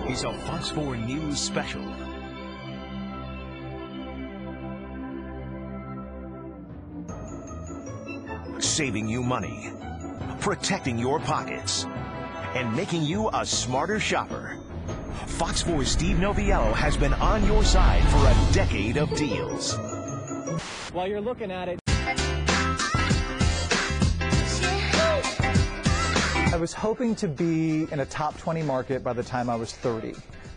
is a Fox 4 News special. Saving you money, protecting your pockets, and making you a smarter shopper. Fox 4's Steve Noviello has been on your side for a decade of deals. While you're looking at it, I was hoping to be in a top 20 market by the time I was 30.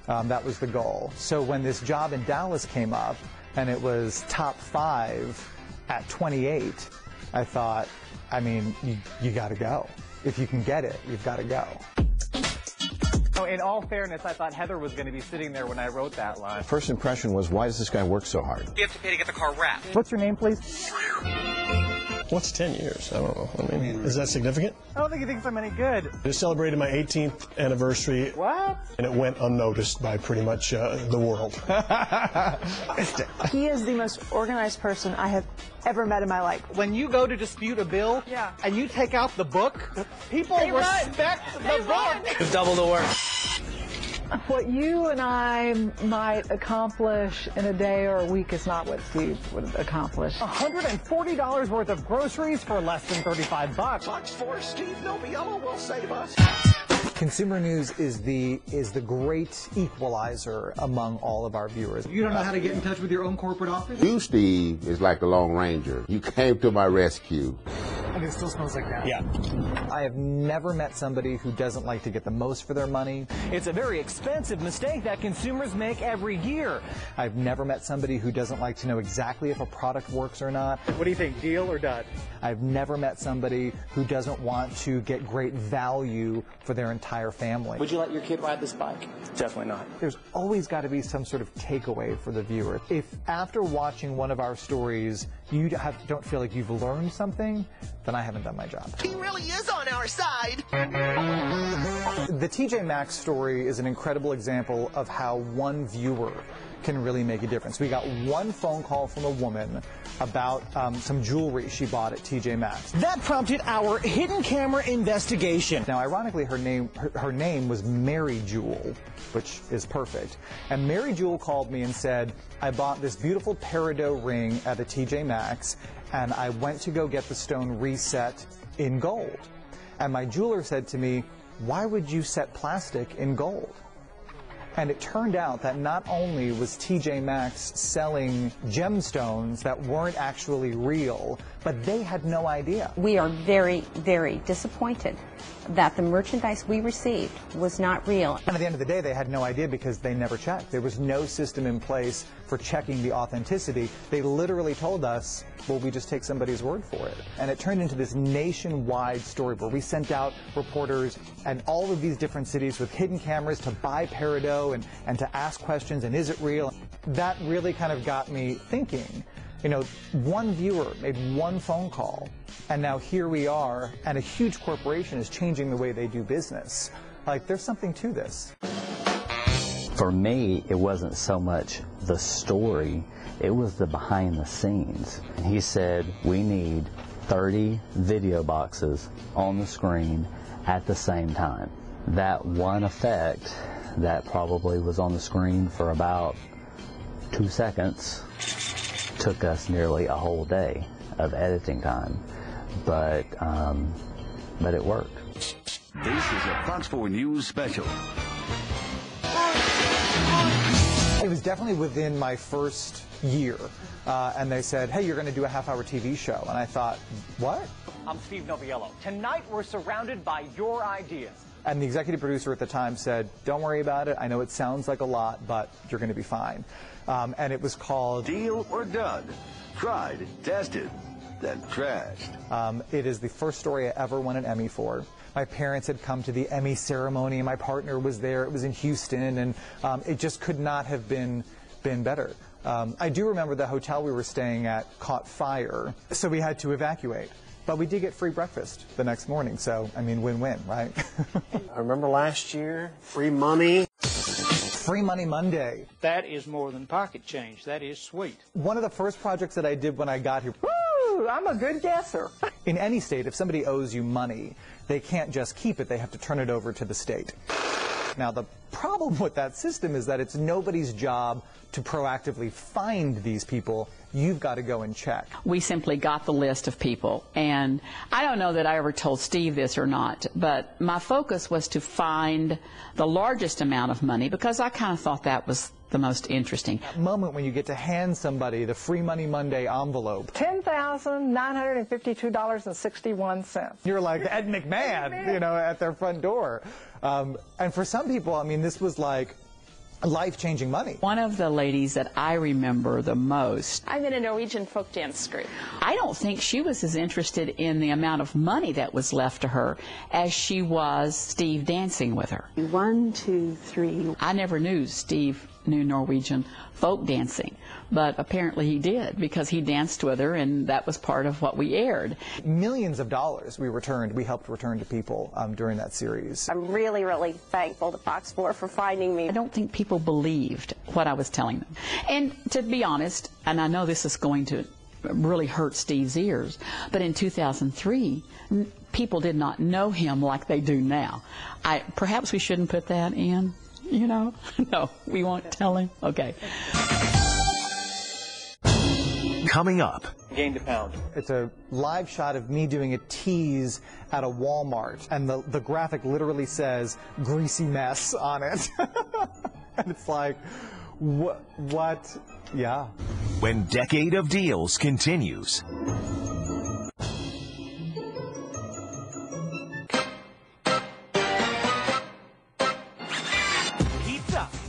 That was the goal. So when this job in Dallas came up and it was top 5 at 28, I thought, I mean, you got to go. If you can get it, you've got to go. In all fairness, I thought Heather was going to be sitting there when I wrote that line. First impression was, why does this guy work so hard? You have to pay to get the car wrapped. What's your name, please? What's 10 years? I don't know. I mean, is that significant? I don't think he thinks I'm any good. I just celebrated my 18th anniversary. What? And it went unnoticed by pretty much the world. He is the most organized person I have ever met in my life. When you go to dispute a bill and you take out the book, people respect the book. Double the work. What you and I might accomplish in a day or a week is not what Steve would accomplish. $140 worth of groceries for less than $35. Fox 4 Steve Noviello will save us. Consumer news is the great equalizer among all of our viewers. You don't know how to get in touch with your own corporate office? You, Steve, is like the Lone Ranger. You came to my rescue. And it still smells like that. Yeah. I have never met somebody who doesn't like to get the most for their money. It's a very expensive mistake that consumers make every year. I've never met somebody who doesn't like to know exactly if a product works or not. What do you think, deal or dud? I've never met somebody who doesn't want to get great value for their entire family. Would you let your kid ride this bike? Definitely not. There's always got to be some sort of takeaway for the viewer. If after watching one of our stories you don't feel like you've learned something, then I haven't done my job. He really is on our side. The TJ Maxx story is an incredible example of how one viewer can really make a difference. We got one phone call from a woman about some jewelry she bought at TJ Maxx. That prompted our hidden camera investigation. Now, ironically, her name was Mary Jewel, which is perfect. And Mary Jewel called me and said, I bought this beautiful peridot ring at a TJ Maxx, and I went to go get the stone reset in gold. And my jeweler said to me, why would you set plastic in gold? And it turned out that not only was TJ Maxx selling gemstones that weren't actually real, but they had no idea. We are very, very disappointed that the merchandise we received was not real. And at the end of the day, they had no idea because they never checked. There was no system in place for checking the authenticity. They literally told us, well, we just take somebody's word for it. And it turned into this nationwide story where we sent out reporters and all of these different cities with hidden cameras to buy peridot and to ask questions, and is it real? That really kind of got me thinking. You know, one viewer made one phone call, and now here we are, and a huge corporation is changing the way they do business. Like, there's something to this. For me, it wasn't so much the story, it was the behind the scenes. And he said, we need 30 video boxes on the screen at the same time. That one effect that probably was on the screen for about 2 seconds took us nearly a whole day of editing time, but it worked. This is a Fox 4 News special. It was definitely within my first year, and they said, hey, you're going to do a half-hour TV show. And I thought, what? I'm Steve Noviello. Tonight we're surrounded by your ideas. And the executive producer at the time said, don't worry about it. I know it sounds like a lot, but you're going to be fine. And it was called Deal or Dud. Tried, tested, then trashed. It is the first story I ever won an Emmy for. My parents had come to the Emmy ceremony, and my partner was there. It was in Houston, and it just could not have been better. I do remember the hotel we were staying at caught fire, so we had to evacuate. But we did get free breakfast the next morning, so, I mean, win-win, right? I remember last year, free money. Free Money Monday. That is more than pocket change. That is sweet. One of the first projects that I did when I got here Ooh, I'm a good guesser. In any state, if somebody owes you money, they can't just keep it, they have to turn it over to the state. Now, the problem with that system is that it's nobody's job to proactively find these people. You've got to go and check. We simply got the list of people, and I don't know that I ever told Steve this or not, but my focus was to find the largest amount of money because I kind of thought that was the most interesting. That moment when you get to hand somebody the Free Money Monday envelope. $10,952.61. You're like Ed McMahon, you know, at their front door. And for some people, I mean, this was like life-changing money. One of the ladies that I remember the most, I'm in a Norwegian folk dance group. I don't think she was as interested in the amount of money that was left to her as she was Steve dancing with her. 1, 2, 3. I never knew Steve knew Norwegian folk dancing, but apparently he did because he danced with her, and that was part of what we aired. Millions of dollars we helped return to people during that series. I'm really, really thankful to Fox 4 for finding me. I don't think people believed what I was telling them. And to be honest, and I know this is going to really hurt Steve's ears, but in 2003, people did not know him like they do now. Perhaps we shouldn't put that in. You know? No, we won't tell him. Okay. Coming up. Gained a pound. It's a live shot of me doing a tease at a Walmart, and the graphic literally says, "greasy mess" on it. And it's like, what? Yeah. When Decade of Deals continues.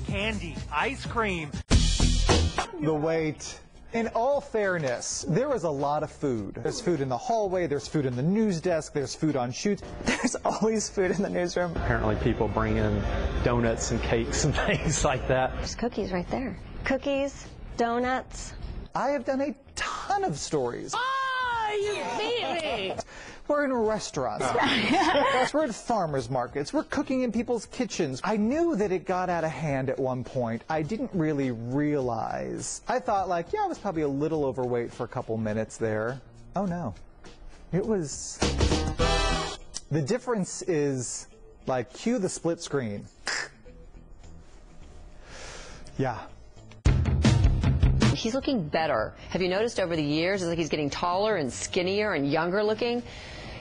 Candy, ice cream. The wait. In all fairness, there was a lot of food. There's food in the hallway, there's food in the news desk, there's food on shoots. There's always food in the newsroom. Apparently people bring in donuts and cakes and things like that. There's cookies right there. Cookies, donuts. I have done a ton of stories. Oh, you beat me! We're in restaurants. We're at farmers markets. We're cooking in people's kitchens. I knew that it got out of hand at one point. I didn't really realize. I thought, like, yeah, I was probably a little overweight for a couple minutes there. Oh, no. It was... The difference is, like, cue the split screen. Yeah. He's looking better. Have you noticed over the years, it's like he's getting taller and skinnier and younger looking?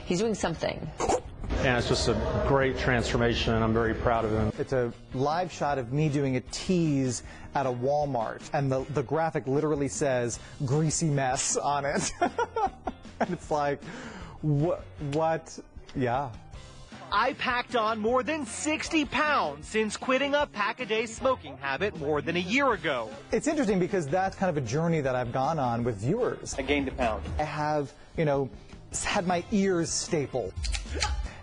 He's doing something. And it's just a great transformation, and I'm very proud of him. It's a live shot of me doing a tease at a Walmart, and the graphic literally says, "greasy mess" on it. And it's like, what? Yeah. I packed on more than 60 pounds since quitting a pack-a-day smoking habit more than a year ago. It's interesting because that's kind of a journey that I've gone on with viewers. I gained a pound. I have, you know, had my ears stapled.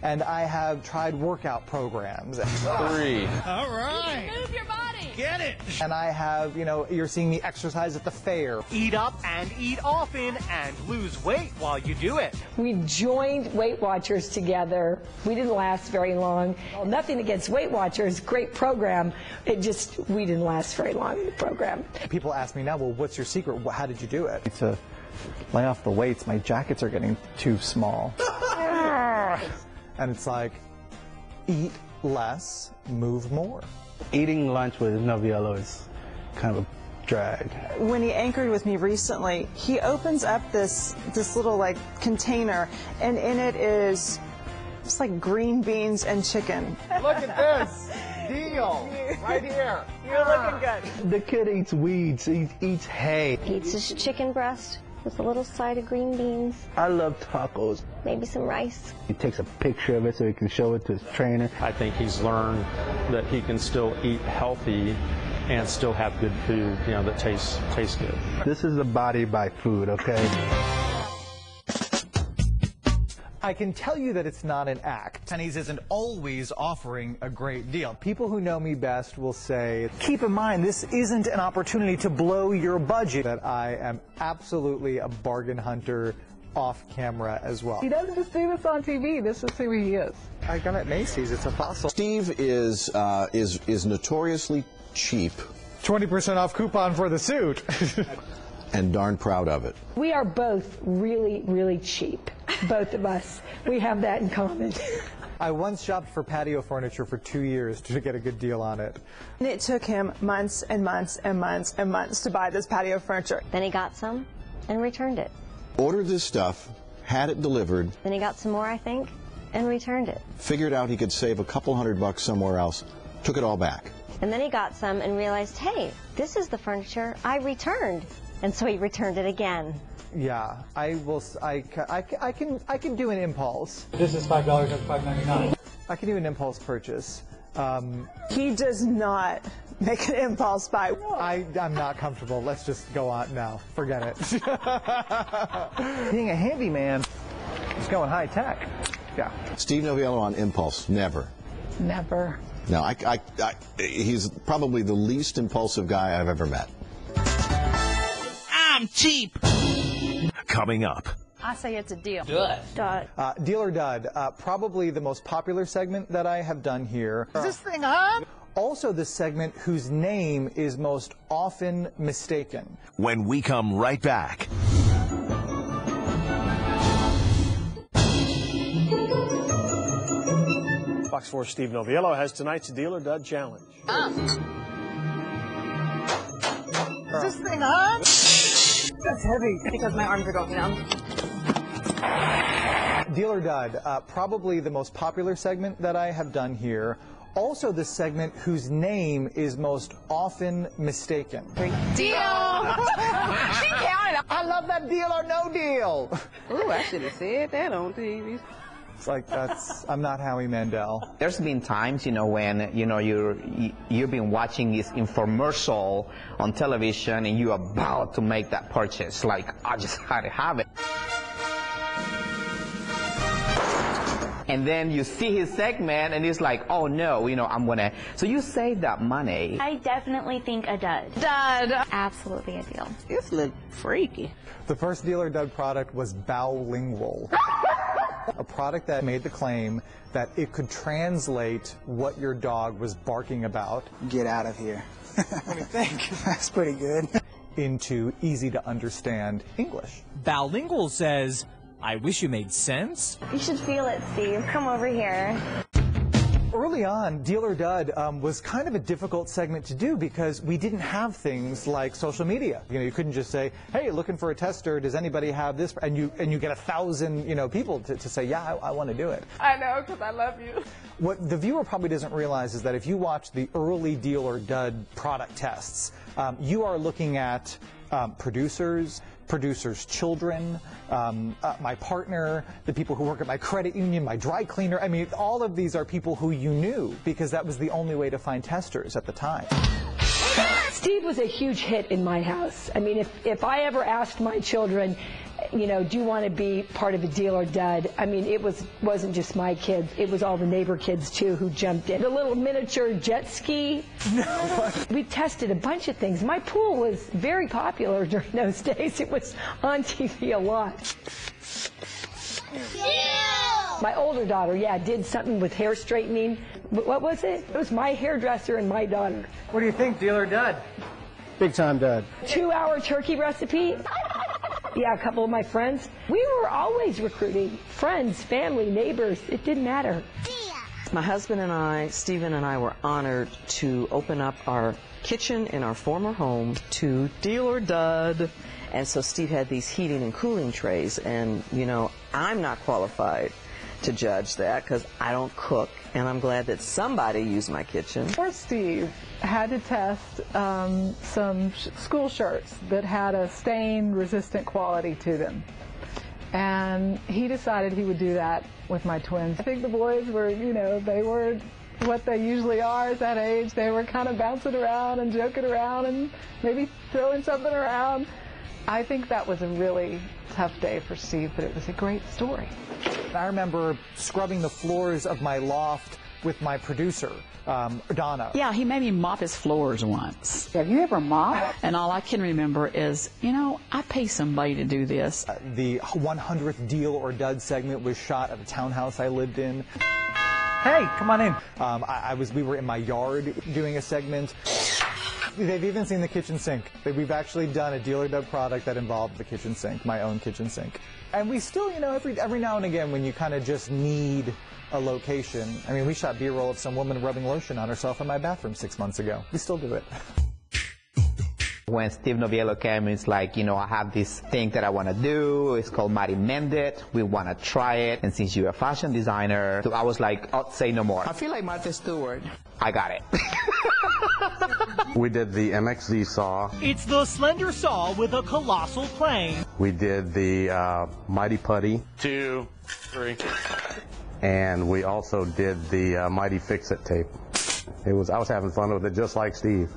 And I have tried workout programs. 3. All right. Move your body. Get it. And I have, you know, you're seeing me exercise at the fair. Eat up and eat often and lose weight while you do it. We joined Weight Watchers together. We didn't last very long. Well, nothing against Weight Watchers, great program. We didn't last very long in the program. People ask me now, well, what's your secret? How did you do it? To lay off the weights, my jackets are getting too small. And it's like, eat less, move more. Eating lunch with Noviello is kind of a drag. When he anchored with me recently, he opens up this little like container, and in it is just like green beans and chicken. Look at this deal right here. You're looking good. The kid eats weeds, he eats hay. He eats his chicken breast with a little side of green beans. I love tacos. Maybe some rice. He takes a picture of it so he can show it to his trainer. I think he's learned that he can still eat healthy and still have good food, you know, that tastes good. This is the body by food, okay? I can tell you that it's not an act. Pennies isn't always offering a great deal. People who know me best will say, keep in mind, this isn't an opportunity to blow your budget. That I am absolutely a bargain hunter off camera as well. He doesn't just do this on TV. This is who he is. I got it at Macy's. It's a fossil. Steve is notoriously cheap. 20% off coupon for the suit. and darn proud of it. We are both really, really cheap, both of us. We have that in common. I once shopped for patio furniture for 2 years to get a good deal on it. And it took him months and months and months and months to buy this patio furniture. Then he got some and returned it. Ordered this stuff, had it delivered, Then he got some more, I think, and returned it. figured out he could save a couple $100 somewhere else, took it all back. And then he got some and realized, hey, this is the furniture I returned. And so he returned it again. Yeah, I can do an impulse. This is $5 and $5.99. I can do an impulse purchase. He does not make an impulse buy. I'm not comfortable. Let's just go on now. Forget it. Being a handyman is going high tech. Yeah. Steve Noviello on impulse, never. Never. No, he's probably the least impulsive guy I've ever met. I'm cheap. Coming up. I say it's a deal. Dud. Deal or Dud, probably the most popular segment that I have done here. Is this thing on? Also the segment whose name is most often mistaken. When we come right back. Fox 4 Steve Noviello has tonight's Deal or Dud challenge. Is this thing on? That's heavy. Because my arms are going numb. Deal or Dud, probably the most popular segment that I have done here. Also the segment whose name is most often mistaken. Deal! She counted. I love that Deal or No Deal. Ooh, I should have said that on TV. It's like, I'm not Howie Mandel. There's been times, when, you've been watching this infomercial on television and you're about to make that purchase. Like, I just had to have it. And then you see his segment and it's like, oh no, I'm gonna. So you save that money. I definitely think a dud. Dud. Absolutely a deal. This look freaky. The first Deal or Dud product was Bowlingual. A product that made the claim that it could translate what your dog was barking about. Get out of here. What do you think? That's pretty good. Into easy to understand English. Bowlingual says, I wish you made sense. You should feel it, Steve. Come over here. Early on, Deal or Dud was kind of a difficult segment to do because we didn't have things like social media. You couldn't just say, hey, looking for a tester, does anybody have this? And you get 1,000 people to say, yeah, I want to do it. I know, because I love you. What the viewer probably doesn't realize is that if you watch the early Deal or Dud product tests, you are looking at producers' children, my partner, the people who work at my credit union, my dry cleaner. I mean, all of these are people who you knew because that was the only way to find testers at the time. Steve was a huge hit in my house. I mean, if I ever asked my children, do you want to be part of a Deal or Dud? I mean, it wasn't just my kids. It was all the neighbor kids, too, who jumped in. A little miniature jet ski. No. We tested a bunch of things. My pool was very popular during those days. It was on TV a lot. Yeah. My older daughter, did something with hair straightening. What was it? It was my hairdresser and my daughter. What do you think, Deal or Dud? Big time Dud. 2-hour turkey recipe. Yeah, a couple of my friends. We were always recruiting friends, family, neighbors. It didn't matter. My husband and I, Stephen and I, were honored to open up our kitchen in our former home to Deal or Dud. And so Steve had these heating and cooling trays. And, I'm not qualified to judge that because I don't cook. And I'm glad that somebody used my kitchen. Poor Steve had to test some school shirts that had a stain-resistant quality to them. And he decided he would do that with my twins. I think the boys were, they were what they usually are at that age. They were kind of bouncing around and joking around and maybe throwing something around. I think that was a really tough day for Steve, but it was a great story. I remember scrubbing the floors of my loft with my producer, Donna. Yeah, he made me mop his floors once. Have you ever mopped? And all I can remember is, I pay somebody to do this. The 100th Deal or Dud segment was shot at a townhouse I lived in. Hey, come on in. We were in my yard doing a segment. They've even seen the kitchen sink. We've actually done a Deal or Dud product that involved the kitchen sink, my own kitchen sink. And we still, you know, every now and again when you kind of just need a location. I mean, we shot B-roll of some woman rubbing lotion on herself in my bathroom 6 months ago. We still do it. When Steve Noviello came, it's like, you know, I have this thing that I want to do. It's called Mighty Mended. We want to try it. And since you're a fashion designer, I was like, I'll say no more. I feel like Martha Stewart. I got it. We did the MXZ saw. It's the slender saw with a colossal plane. We did the Mighty Putty. 2, 3. And we also did the Mighty Fix-It tape. I was having fun with it, just like Steve.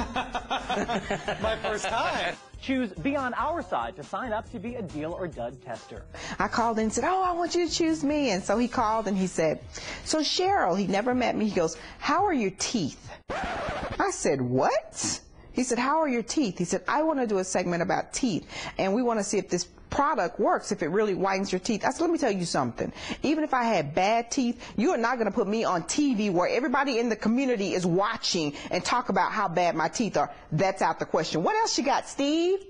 My first time. Choose Be on Our Side to sign up to be a Deal or Dud tester. I called in and said, oh, I want you to choose me. And so he called and he said, so Cheryl, he never met me. He goes, how are your teeth? I said, what? He said, how are your teeth? He said, I want to do a segment about teeth, and we want to see if this product works, if it really whitens your teeth. I said, let me tell you something. Even if I had bad teeth, you are not going to put me on TV where everybody in the community is watching and talk about how bad my teeth are. That's out the question. What else you got, Steve?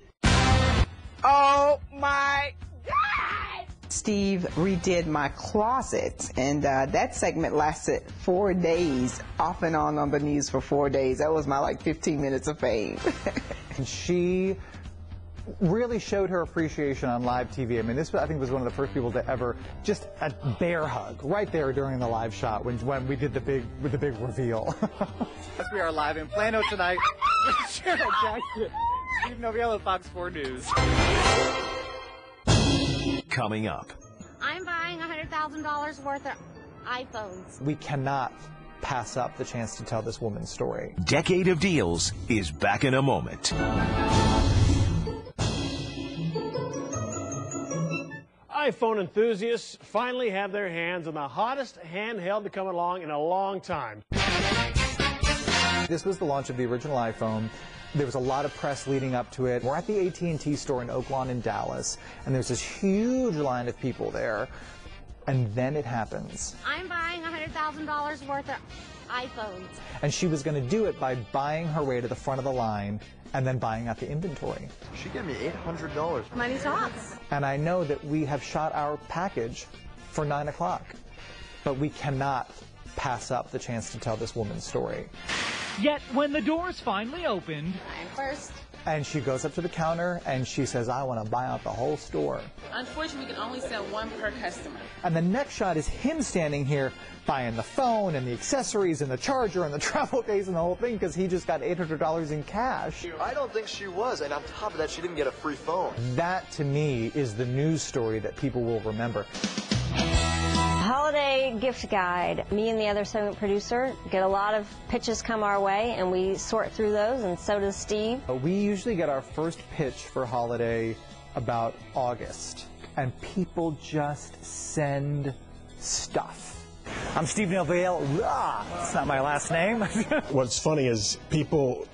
Oh, my God! Steve redid my closet, and that segment lasted 4 days, off and on the news for 4 days. That was my, like, 15 minutes of fame. And she really showed her appreciation on live TV. I mean, this, I think, was one of the first people to ever just a bear hug right there during the live shot when we did the big reveal. We are live in Plano tonight with Cheryl Jackson, Steve Noviello, Fox 4 News. Coming up. I'm buying $100,000 worth of iPhones. We cannot pass up the chance to tell this woman's story. Decade of Deals is back in a moment. iPhone enthusiasts finally have their hands on the hottest handheld to come along in a long time. This was the launch of the original iPhone. There was a lot of press leading up to it. We're at the AT&T store in Oak Lawn in Dallas, and there's this huge line of people there, and then it happens. I'm buying $100,000 worth of iPhones. And she was going to do it by buying her way to the front of the line and then buying out the inventory. She gave me $800. Money talks. And I know that we have shot our package for 9 o'clock, but we cannot pass up the chance to tell this woman's story. Yet, when the doors finally opened, I'm first. And she goes up to the counter and she says, I want to buy out the whole store. Unfortunately, we can only sell one per customer. And the next shot is him standing here buying the phone and the accessories and the charger and the travel case and the whole thing because he just got $800 in cash. I don't think she was, and on top of that, she didn't get a free phone. That, to me, is the news story that people will remember. Holiday gift guide. Me and the other segment producer get a lot of pitches come our way, and we sort through those, and so does Steve. We usually get our first pitch for holiday about August, and people just send stuff. I'm Steve Noviello. That's not my last name. What's funny is people,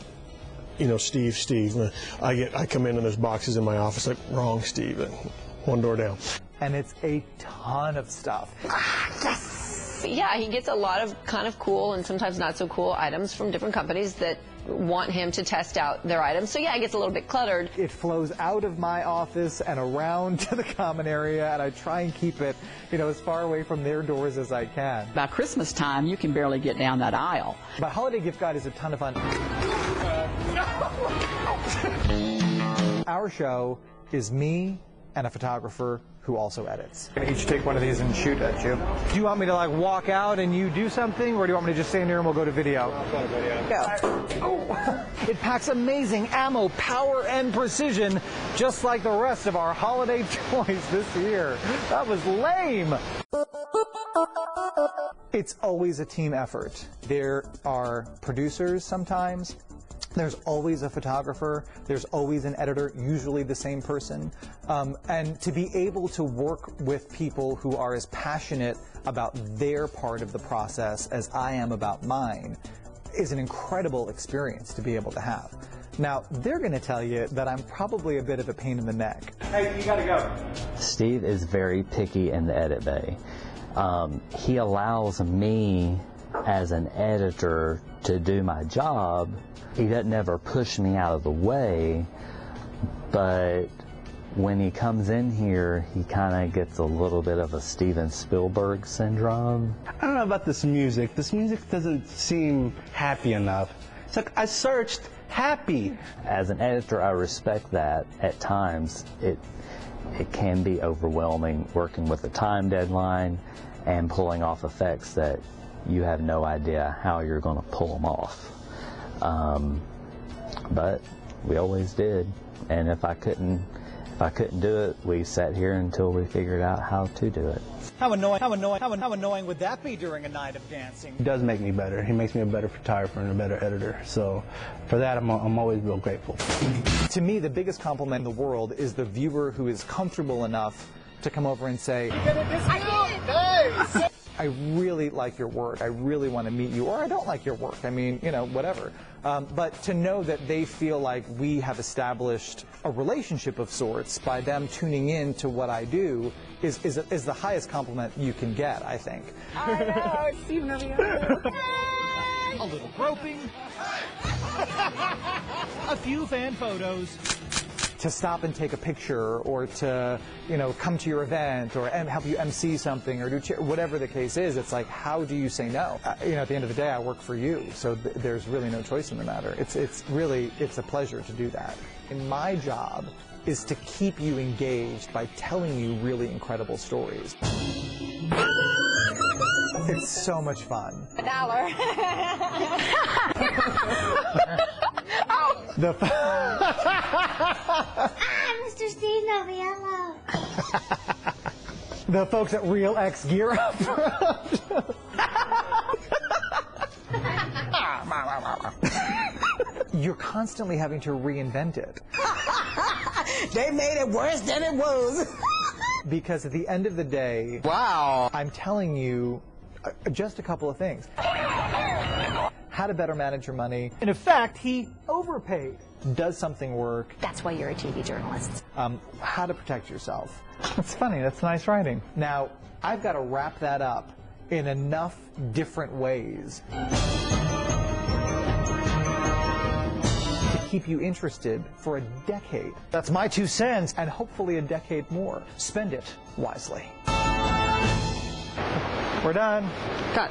you know, Steve. I come in and there's boxes in my office like, wrong Steve, one door down. And it's a ton of stuff. Yes! Yeah, he gets a lot of kind of cool and sometimes not so cool items from different companies that want him to test out their items. So yeah, it gets a little bit cluttered. It flows out of my office and around to the common area, and I try and keep it, you know, as far away from their doors as I can. By Christmas time, you can barely get down that aisle. My holiday gift guide is a ton of fun. Our show is me and a photographer who also edits. I'm gonna each take one of these and shoot at you. Do you want me to like walk out and you do something, or do you want me to just stand here and we'll go to video? I'll go to video. Go. Oh. It packs amazing ammo, power, and precision, just like the rest of our holiday toys this year. That was lame. It's always a team effort. There are producers sometimes. There's always a photographer, there's always an editor, usually the same person. And to be able to work with people who are as passionate about their part of the process as I am about mine is an incredible experience to be able to have. Now, they're going to tell you that I'm probably a bit of a pain in the neck. Hey, you gotta go. Steve is very picky in the edit bay. He allows me as an editor to do my job. He doesn't ever push me out of the way, but when he comes in here, he kind of gets a little bit of a Steven Spielberg syndrome. I don't know about this music. This music doesn't seem happy enough. It's like I searched happy. As an editor, I respect that. At times, it can be overwhelming working with a time deadline and pulling off effects that you have no idea how you're going to pull them off. But we always did, and if I couldn't do it, we sat here until we figured out how to do it. How annoying would that be during a night of dancing? He does make me better. He makes me a better photographer and a better editor. So for that, I'm always real grateful. To me, the biggest compliment in the world is the viewer who is comfortable enough to come over and say, I really like your work. I really want to meet you. Or I don't like your work. I mean, you know, whatever. But to know that they feel like we have established a relationship of sorts by them tuning in to what I do is the highest compliment you can get, I think. I know, it's Steve Noviello. A little groping. A few fan photos. To stop and take a picture, or to, you know, come to your event, or help you MC something, or do whatever the case is, it's like, how do you say no? You know, at the end of the day, I work for you, so there's really no choice in the matter. It's a pleasure to do that. And my job is to keep you engaged by telling you really incredible stories. It's so much fun. $1. Mr. Steve Noviello. The folks at Real X Gear Up. You're constantly having to reinvent it. They made it worse than it was. Because at the end of the day, wow, I'm telling you just a couple of things. How to better manage your money. In effect, he overpaid. Does something work? That's why you're a TV journalist. How to protect yourself. That's funny. That's nice writing. Now, I've got to wrap that up in enough different ways to keep you interested for a decade. That's my 2 cents, and hopefully a decade more. Spend it wisely. We're done. Cut.